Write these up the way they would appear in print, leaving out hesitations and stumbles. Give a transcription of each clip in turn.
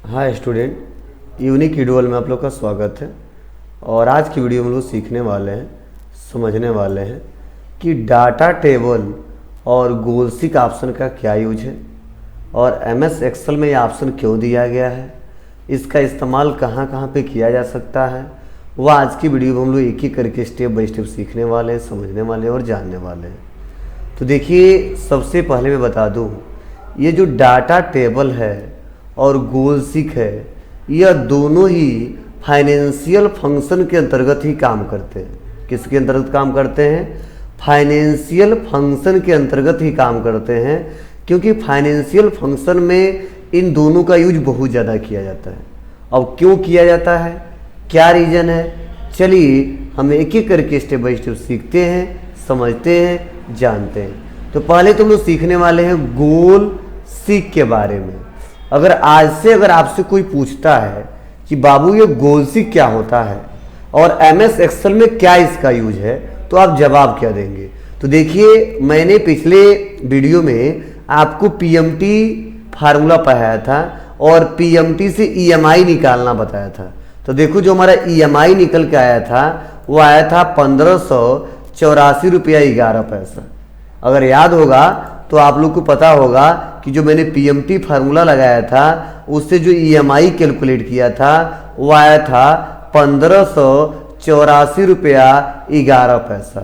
Hi student, unique video में आप लोग का स्वागत है। और आज की वीडियो में लोग सीखने वाले हैं, समझने वाले हैं कि डाटा टेबल और गोलसीक ऑप्शन का क्या यूज है और एमएस एक्सेल में ये ऑप्शन क्यों दिया गया है, इसका इस्तेमाल कहाँ कहाँ पे किया जा सकता है, वह आज की वीडियो में हम लोग एक एक करके स्टेप बाय स्टेप सीखने वाले हैं, समझने वाले हैं और जानने वाले हैं। तो देखिए, सबसे पहले मैं बता दूँ, ये जो डाटा टेबल है और गोलसीक है, यह दोनों ही फाइनेंशियल फंक्शन के अंतर्गत ही काम करते हैं। किसके अंतर्गत काम करते हैं? फाइनेंशियल फंक्शन के अंतर्गत ही काम करते हैं, क्योंकि फाइनेंशियल फंक्शन में इन दोनों का यूज बहुत ज़्यादा किया जाता है। अब क्यों किया जाता है, क्या रीज़न है, चलिए हम एक एक करके स्टेप बाय स्टेप सीखते हैं, समझते हैं, जानते हैं। तो पहले तो हम लोग सीखने वाले हैं गोलसीक के बारे में। अगर आज से आपसे कोई पूछता है कि बाबू ये गोलसीक क्या होता है और एमएस एक्सेल में क्या इसका यूज है, तो आप जवाब क्या देंगे? तो देखिए, मैंने पिछले वीडियो में आपको पीएमटी फार्मूला पढ़ाया था और पीएमटी से ईएमआई निकालना बताया था। तो देखो, जो हमारा ईएमआई निकल के आया था वो आया था 1584 रुपया 11 पैसा। अगर याद होगा तो आप लोग को पता होगा कि जो मैंने पीएमटी फार्मूला लगाया था उससे जो ईएमआई कैलकुलेट किया था वो आया था 1584 रुपया 11 पैसा।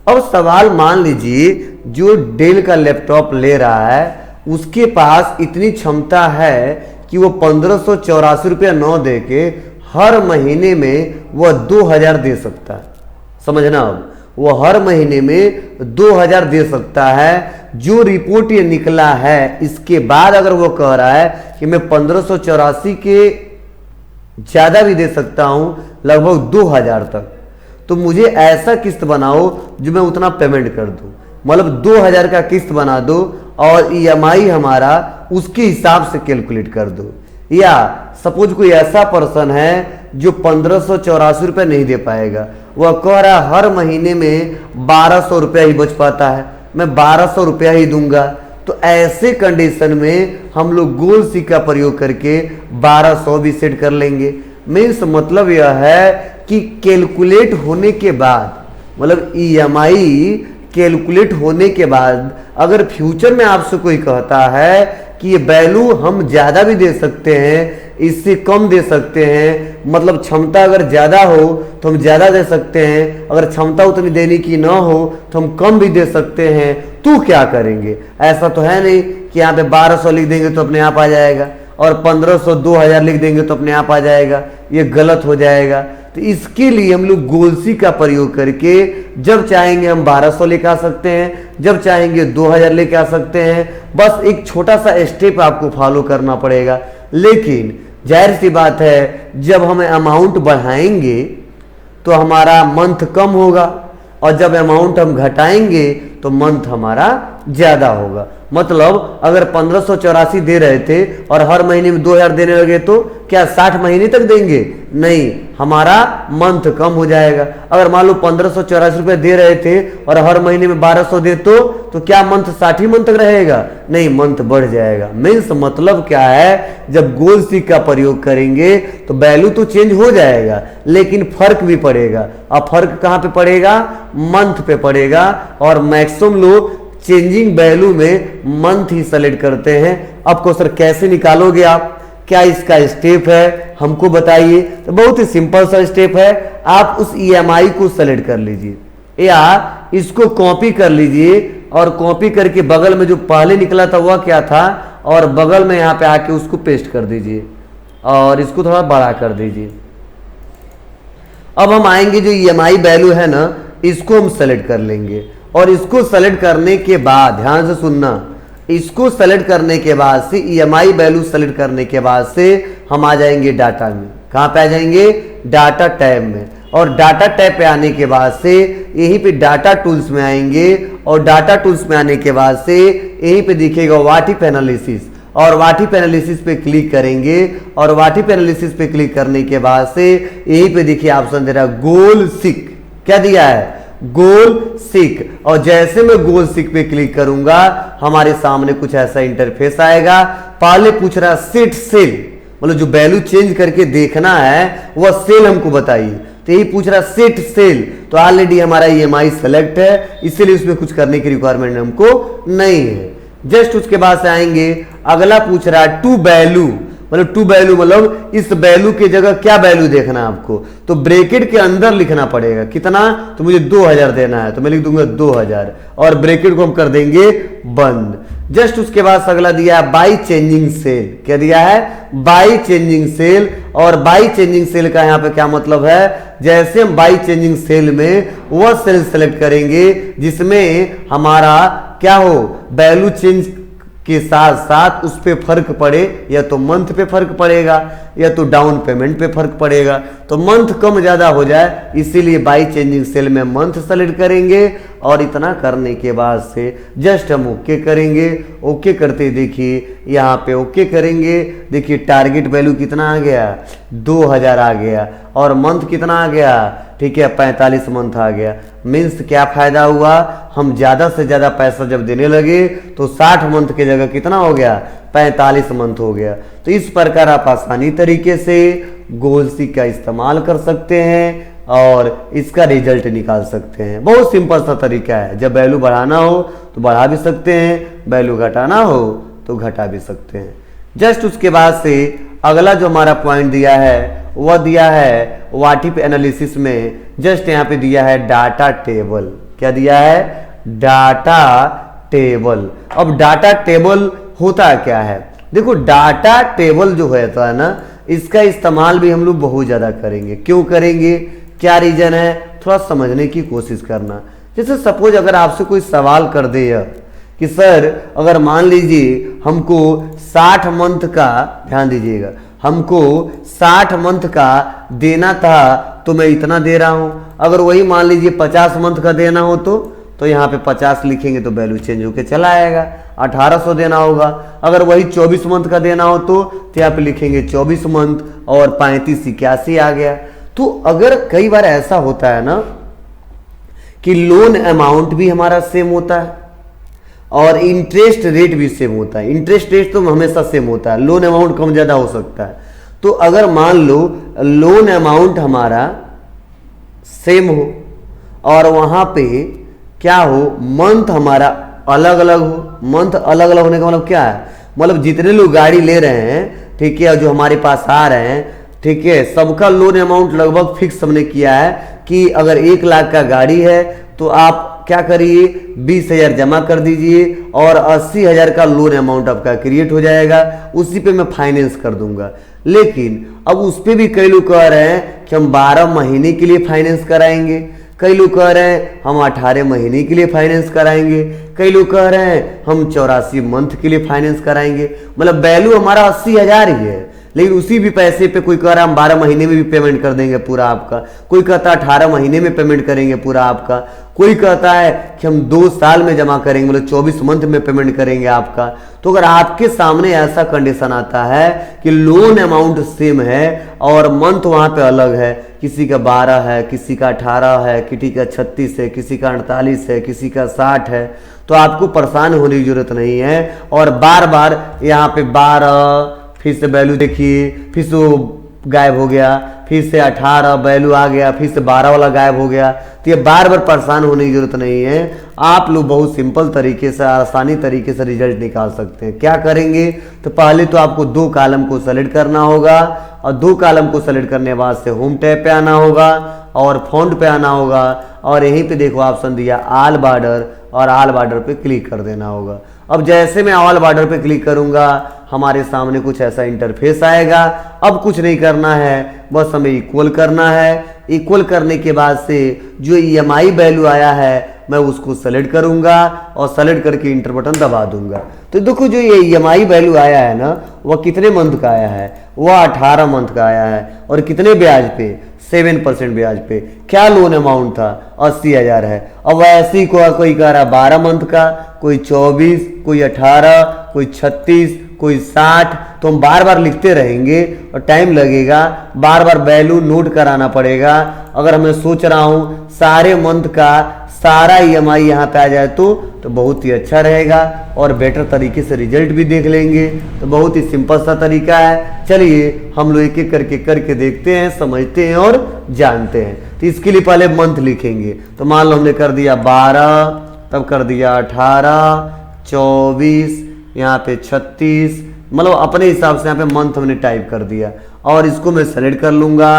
अब सवाल मान लीजिए, जो डेल का लैपटॉप ले रहा है उसके पास इतनी क्षमता है कि वो 1584 रुपया 9 दे के हर महीने में वह 2000 दे सकता है। समझना, अब वो हर महीने में 2000 दे सकता है। जो रिपोर्ट ये निकला है, इसके बाद अगर वो कह रहा है कि मैं 1584 के ज़्यादा भी दे सकता हूं, लगभग 2000 तक, तो मुझे ऐसा किस्त बनाओ जो मैं उतना पेमेंट कर दूं। मतलब 2000 का किस्त बना दो और ईएमआई हमारा उसके हिसाब से कैलकुलेट कर दो। या सपोज कोई ऐसा पर्सन है जो 1584 रुपये नहीं दे पाएगा, वह कह रहा है हर महीने में 1200 रुपया ही बच पाता है, मैं 1200 रुपया ही दूंगा। तो ऐसे कंडीशन में हम लोग गोलसीक का प्रयोग करके 1200 भी सेट कर लेंगे। मीन्स मतलब यह है कि कैलकुलेट होने के बाद, मतलब ईएमआई कैलकुलेट होने के बाद अगर फ्यूचर में आपसे कोई कहता है कि ये वैल्यू हम ज़्यादा भी दे सकते हैं, इससे कम दे सकते हैं, मतलब क्षमता अगर ज़्यादा हो तो हम ज़्यादा दे सकते हैं, अगर क्षमता उतनी देने की ना हो तो हम कम भी दे सकते हैं, तो क्या करेंगे? ऐसा तो है नहीं कि यहाँ पे 1200 लिख देंगे तो अपने आप आ जाएगा और 1500 2000 लिख देंगे तो अपने आप आ जाएगा। ये गलत हो जाएगा। तो इसके लिए हम लोग गोलसीक का प्रयोग करके जब चाहेंगे हम 1200 लेके आ सकते हैं, जब चाहेंगे 2000 लेके आ सकते हैं। बस एक छोटा सा स्टेप आपको फॉलो करना पड़ेगा। लेकिन जाहिर सी बात है, जब हम अमाउंट बढ़ाएंगे तो हमारा मंथ कम होगा और जब अमाउंट हम घटाएंगे तो मंथ हमारा ज़्यादा होगा। मतलब अगर 1584 दे रहे थे और हर महीने में 2000 देने लगे तो क्या 60 महीने तक देंगे? नहीं, हमारा मंथ कम हो जाएगा। अगर मान लो 1584 रुपये दे रहे थे और हर महीने में 1200 दे तो क्या मंथ 60 मंथ तक रहेगा? नहीं, मंथ बढ़ जाएगा। मीन्स मतलब क्या है, जब गोलसीक का प्रयोग करेंगे तो वैल्यू तो चेंज हो जाएगा लेकिन फर्क भी पड़ेगा। अब फर्क कहाँ पे पड़ेगा? मंथ पे पड़ेगा। और मैक्सिमम लोग चेंजिंग वैल्यू में मंथ ही सेलेक्ट करते हैं। अब क्वेश्चन कैसे निकालोगे आप, क्या इसका स्टेप है, हमको बताइए। तो बहुत ही सिंपल सा स्टेप है। आप उस ईएमआई को सेलेक्ट कर लीजिए या इसको कॉपी कर लीजिए और कॉपी करके बगल में जो पहले निकला था वह क्या था, और बगल में यहाँ पे आके उसको पेस्ट कर दीजिए और इसको थोड़ा बड़ा कर दीजिए। अब हम आएंगे, जो ईएमआई वैल्यू है ना, इसको हम सेलेक्ट कर लेंगे और इसको सेलेक्ट करने के बाद ध्यान से सुनना, इसको सेलेक्ट करने के बाद से ईएमआई वैल्यू सेलेक्ट करने के बाद से हम आ जाएंगे डाटा में। कहाँ पे आ जाएंगे? डाटा टैब में। और डाटा टैब पे आने के बाद से यहीं पे डाटा टूल्स में आएंगे और डाटा टूल्स में आने के बाद से यहीं पे दिखेगा व्हाट इफ एनालिसिस, और व्हाट इफ एनालिसिस पे क्लिक करेंगे और व्हाट इफ एनालिसिस पे क्लिक करने के बाद से यहीं पे देखिए ऑप्शन दे रहा है गोलसीक। क्या दिया है? गोलसीक। और जैसे मैं गोलसीक पे क्लिक करूंगा हमारे सामने कुछ ऐसा इंटरफेस आएगा। पहले पूछ रहा है सीट सेल, मतलब जो वैल्यू चेंज करके देखना है वह सेल हमको बताइए। तो यही पूछ रहा सेट सेल, तो ऑलरेडी हमारा EMI सेलेक्ट है, इसीलिए उसमें कुछ करने की रिक्वायरमेंट हमको नहीं है। जस्ट उसके बाद से आएंगे, अगला पूछ रहा है टू वैल्यू, मतलब टू वैल्यू मतलब इस वैल्यू की जगह क्या वैल्यू देखना है आपको, तो ब्रैकेट के अंदर लिखना पड़ेगा। कितना, तो मुझे 2000 देना है, तो मैं लिख दूंगा 2000 और ब्रैकेट को हम कर देंगे बंद। जस्ट उसके बाद अगला दिया है बाई चेंजिंग सेल। क्या दिया है, बाई चेंजिंग सेल। और बाई चेंजिंग सेल का यहाँ पे क्या मतलब है, जैसे हम बाई चेंजिंग सेल में वह सेल सेलेक्ट करेंगे जिसमें हमारा क्या हो, वैल्यू चेंज के साथ साथ उस पे फर्क पड़े, या तो मंथ पे फर्क पड़ेगा या तो डाउन पेमेंट पे फर्क पड़ेगा, तो मंथ कम ज्यादा हो जाए, इसीलिए बाई चेंजिंग सेल में मंथ सेलेक्ट करेंगे। और इतना करने के बाद से जस्ट हम ओके करेंगे। ओके करते देखिए यहाँ पे ओके करेंगे, देखिए टारगेट वैल्यू कितना आ गया, 2000 आ गया, और मंथ कितना आ गया, ठीक है 45 मंथ आ गया। मीन्स क्या फायदा हुआ, हम ज्यादा से ज्यादा पैसा जब देने लगे तो 60 मंथ की जगह कितना हो गया, 45 मंथ हो गया। तो इस प्रकार आप आसानी तरीके से गोल्सी का इस्तेमाल कर सकते हैं और इसका रिजल्ट निकाल सकते हैं। बहुत सिंपल सा तरीका है, जब वैल्यू बढ़ाना हो तो बढ़ा भी सकते हैं, वैल्यू घटाना हो तो घटा भी सकते हैं। जस्ट उसके बाद से अगला जो हमारा पॉइंट दिया है वह दिया है वाटिप एनालिसिस में, जस्ट यहाँ पे दिया है डाटा टेबल। क्या दिया है, डाटा टेबल। अब डाटा टेबल होता क्या है, देखो डाटा टेबल जो होता है ना, इसका इस्तेमाल भी हम लोग बहुत ज्यादा करेंगे। क्यों करेंगे, क्या रीजन है, थोड़ा समझने की कोशिश करना। जैसे सपोज अगर आपसे कोई सवाल कर दे कि सर अगर मान लीजिए हमको 60 मंथ का, ध्यान दीजिएगा, हमको 60 मंथ का देना था तो मैं इतना दे रहा हूं। अगर वही मान लीजिए 50 मंथ का देना हो तो यहाँ पे 50 लिखेंगे तो वैल्यू चेंज होके चला आएगा, 1800 देना होगा। अगर वही 24 मंथ का देना हो तो यहाँ पे लिखेंगे 24 मंथ और 35 81 आ गया। तो अगर कई बार ऐसा होता है ना कि लोन अमाउंट भी हमारा सेम होता है और इंटरेस्ट रेट भी सेम होता है। इंटरेस्ट रेट तो हमेशा सेम होता है, लोन अमाउंट कम ज्यादा हो सकता है। तो अगर मान लो लोन अमाउंट हमारा सेम हो और वहां पे क्या हो, मंथ हमारा अलग अलग हो। मंथ अलग अलग होने का मतलब क्या है, मतलब जितने लोग गाड़ी ले रहे हैं, ठीक है, जो हमारे पास आ रहे हैं, ठीक है, सबका लोन अमाउंट लगभग फिक्स हमने किया है कि अगर 1 लाख का गाड़ी है तो आप क्या करिए 20,000 जमा कर दीजिए और 80,000 का लोन अमाउंट आपका क्रिएट हो जाएगा, उसी पे मैं फाइनेंस कर दूंगा। लेकिन अब उस पे भी कई लोग कह रहे हैं कि हम 12 महीने के लिए फाइनेंस कराएंगे, कई लोग कह रहे हैं हम 18 महीने के लिए फाइनेंस कराएंगे, कई लोग कह रहे हैं हम 84 मंथ के लिए फाइनेंस कराएंगे। मतलब वैल्यू हमारा 80,000 ही है, लेकिन उसी भी पैसे पे कोई कह रहा है हम 12 महीने में भी पेमेंट कर देंगे पूरा आपका, कोई कहता है 18 महीने में पेमेंट करेंगे पूरा आपका, कोई कहता है कि हम 2 साल में जमा करेंगे, मतलब 24 मंथ में पेमेंट करेंगे आपका। तो अगर आपके सामने ऐसा कंडीशन आता है कि लोन अमाउंट सेम है और मंथ वहां पे अलग है, किसी का 12 है, किसी का 18 है, किसी का 36 है, किसी का 48 है, किसी का 60 है, तो आपको परेशान होने की जरूरत नहीं है। और बार बार यहाँ पे 12 फिर से वैल्यू देखिए, फिर से वो गायब हो गया, फिर से 18 वैल्यू आ गया, फिर से 12 वाला गायब हो गया, तो ये बार बार परेशान होने की जरूरत नहीं है। आप लोग बहुत सिंपल तरीके से, आसानी तरीके से रिजल्ट निकाल सकते हैं। क्या करेंगे, तो पहले तो आपको 2 कॉलम को सेलेक्ट करना होगा और 2 कॉलम को सेलेक्ट करने के बाद से होम टैब पे आना होगा और फॉन्ट पे आना होगा और यहीं पे देखो ऑप्शन दिया ऑल बॉर्डर, और ऑल बॉर्डर पे क्लिक कर देना होगा। अब जैसे मैं ऑल बॉर्डर पे क्लिक करूंगा हमारे सामने कुछ ऐसा इंटरफेस आएगा। अब कुछ नहीं करना है, बस हमें इक्वल करना है। इक्वल करने के बाद से जो EMI वैल्यू आया है मैं उसको सेलेक्ट करूंगा और सेलेक्ट करके इंटर बटन दबा दूंगा। तो देखो जो ये EMI वैल्यू आया है ना, वह कितने मंथ का आया है, वह 18 मंथ का आया है और कितने ब्याज पे, 7% ब्याज पे। क्या लोन अमाउंट था, 80,000 है। अब ऐसे ही कोई कह रहा 12 मंथ का, कोई 24, कोई 18, कोई 36, कोई 60, तो हम बार बार लिखते रहेंगे और टाइम लगेगा, बार बार वैल्यू नोट कराना पड़ेगा। अगर मैं सोच रहा हूं सारे मंथ का सारा EMI यहाँ पे आ जाए तो बहुत ही अच्छा रहेगा और बेटर तरीके से रिजल्ट भी देख लेंगे। तो बहुत ही सिंपल सा तरीका है। चलिए हम लोग एक एक करके देखते हैं, समझते हैं और जानते हैं। तो इसके लिए पहले मंथ लिखेंगे। तो मान लो हमने कर दिया 12, तब कर दिया 18, 24, यहाँ पे 36, मतलब अपने हिसाब से यहाँ पे मंथ हमने टाइप कर दिया और इसको मैं सेलेक्ट कर लूंगा,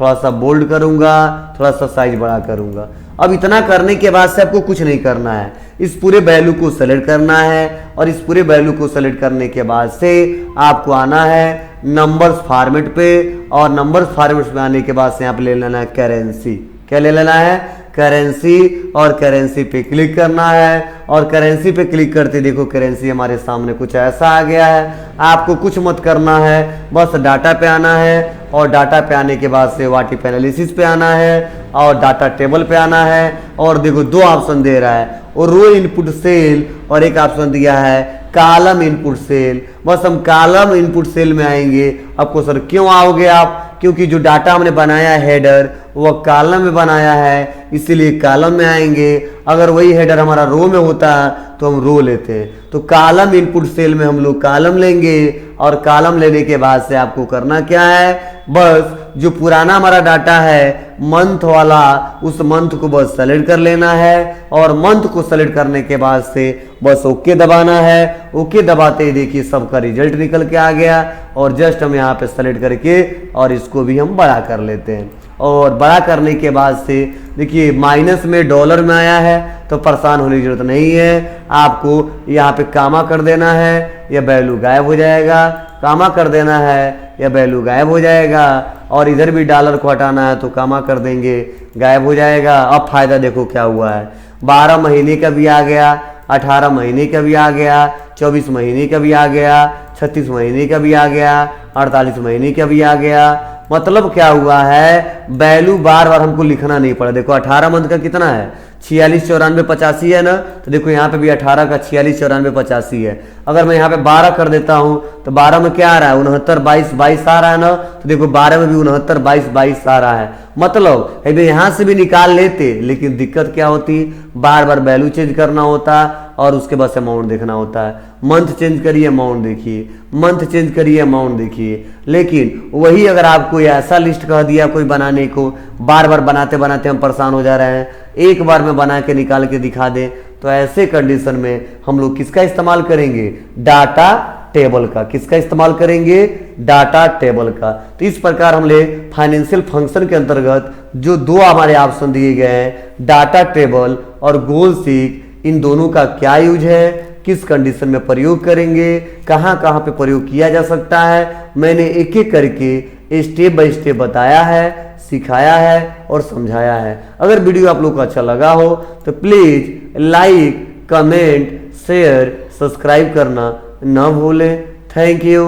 थोड़ा सा बोल्ड करूंगा, थोड़ा सा साइज बड़ा करूंगा। अब इतना करने के बाद से आपको कुछ नहीं करना है, इस पूरे वैल्यू को सेलेक्ट करना है और इस पूरे वैल्यू को सेलेक्ट करने के बाद से आपको आना है नंबर्स फॉर्मेट पे और नंबर्स फॉर्मेट में आने के बाद से यहाँ पे ले लेना है करेंसी। क्या ले लेना है? करेंसी। और करेंसी पे क्लिक करना है और करेंसी पे क्लिक करते देखो करेंसी हमारे सामने कुछ ऐसा आ गया है। आपको कुछ मत करना है, बस डाटा पे आना है और डाटा पे आने के बाद से व्हाट इफ एनालिसिस पे आना है और डाटा टेबल पे आना है और देखो दो ऑप्शन दे रहा है और रो इनपुट सेल और एक ऑप्शन दिया है कॉलम इनपुट सेल। बस हम कॉलम इनपुट सेल में आएंगे। आपको सर क्यों आओगे आप? क्योंकि जो डाटा हमने बनाया है हेडर वो कॉलम में बनाया है, इसीलिए कॉलम में आएंगे। अगर वही हेडर हमारा रो में होता तो हम रो लेते। तो कॉलम इनपुट सेल में हम लोग कॉलम लेंगे और कॉलम लेने के बाद से आपको करना क्या है, बस जो पुराना हमारा डाटा है मंथ वाला उस मंथ को बस सेलेक्ट कर लेना है और मंथ को सेलेक्ट करने के बाद से बस ओके दबाना है। ओके दबाते ही देखिए सबका रिजल्ट निकल के आ गया और जस्ट हम यहाँ पे सेलेक्ट करके और इसको भी हम बड़ा कर लेते हैं। और बड़ा करने के बाद से देखिए माइनस में डॉलर में आया है तो परेशान होने की जरूरत नहीं है। आपको यहाँ पे कामा कर देना है, यह वैल्यू गायब हो जाएगा। कामा कर देना है, यह वैल्यू गायब हो जाएगा। और इधर भी डॉलर को हटाना है तो कामा कर देंगे, गायब हो जाएगा। अब फायदा देखो क्या हुआ है, 12 महीने का भी आ गया, 18 महीने का भी आ गया, 24 महीने का भी आ गया, 36 महीने का भी आ गया, 48 महीने का भी आ गया। मतलब क्या हुआ है, वैल्यू बार बार हमको लिखना नहीं पड़ा। देखो 18 मंथ का कितना है, 46, 94, 85 है ना। तो देखो यहाँ पे भी 18 का 46, 94, 85 है। अगर मैं यहाँ पे 12 कर देता हूँ तो 12 में क्या आ रहा है, 69, 22, 22 आ रहा है ना। तो देखो 12 में भी 69, 22, 22 आ रहा है। मतलब यहाँ से भी निकाल लेते, लेकिन दिक्कत क्या होती, बार बार वैल्यू चेंज करना होता और उसके बाद अमाउंट देखना होता है। मंथ चेंज करिए अमाउंट देखिए, मंथ चेंज करिए अमाउंट देखिए। लेकिन वही अगर आपको ऐसा लिस्ट कह दिया कोई बनाने को, बार बार बनाते बनाते हम परेशान हो जा रहे हैं, एक बार में बना के निकाल के दिखा दें, तो ऐसे कंडीशन में हम लोग किसका इस्तेमाल करेंगे, डाटा टेबल का। किसका इस्तेमाल करेंगे, डाटा टेबल का। तो इस प्रकार हमने फाइनेंशियल फंक्शन के अंतर्गत जो दो हमारे ऑप्शन दिए गए हैं, डाटा टेबल और गोल सीक, इन दोनों का क्या यूज है, किस कंडीशन में प्रयोग करेंगे, कहां कहां पे प्रयोग किया जा सकता है, मैंने एक एक करके स्टेप बाय स्टेप बताया है, सिखाया है और समझाया है। अगर वीडियो आप लोग को अच्छा लगा हो तो please like, comment, share, subscribe करना ना भूलें। Thank you.